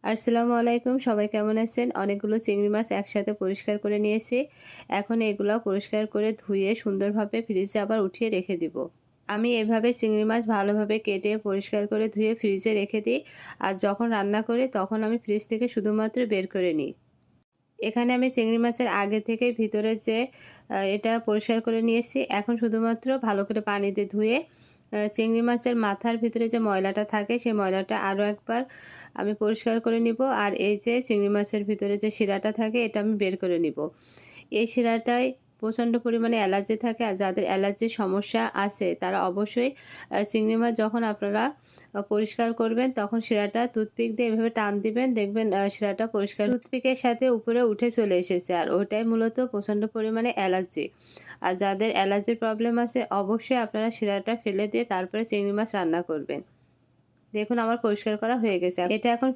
আসসালামু আলাইকুম, সবাই কেমন আছেন? অনেকগুলো চিংড়ি মাছ একসাথে পরিষ্কার করে নিয়েছি। এখন এগুলো পরিষ্কার করে ধুয়ে সুন্দরভাবে ফ্রিজে আবার উঠিয়ে রেখে দিব। আমি এভাবে চিংড়ি মাছ ভালোভাবে কেটে পরিষ্কার করে ধুয়ে ফ্রিজে রেখে দিই। আর যখন রান্না করি তখন আমি ফ্রিজ থেকে শুধুমাত্র বের করে নিই। এখানে আমি চিংড়ি মাছের আগে থেকে ভিতরে যে এটা পরিষ্কার করে নিয়েছি। এখন শুধুমাত্র ভালো করে পানি দিয়ে ধুয়ে চিংড়ি মাছের মাথার ভিতরে যে ময়লাটা থাকে সেই ময়লাটা আরও একবার আমি পরিষ্কার করে নিব। আর এই যে চিংড়ি মাছের ভিতরে যে শিরাটা থাকে এটা আমি বের করে নিব। এই শিরাটায় প্রচণ্ড পরিমাণে অ্যালার্জি থাকে, আর যাদের অ্যালার্জির সমস্যা আছে তারা অবশ্যই চিংড়ি মাছ যখন আপনারা পরিষ্কার করবেন তখন শিরাটা টুথপিক দিয়ে এভাবে টান দিবেন, দেখবেন শিরাটা পরিষ্কার টুথপিকের সাথে উপরে উঠে চলে এসেছে। আর ওটাই মূলত প্রচণ্ড পরিমাণে অ্যালার্জি। আর যাদের অ্যালার্জির প্রবলেম আছে অবশ্যই আপনারা শিরাটা ফেলে দিয়ে তারপরে চিংড়ি মাছ রান্না করবেন। দেখুন আমার পরিষ্কার করা হয়ে গেছে। এটা এখন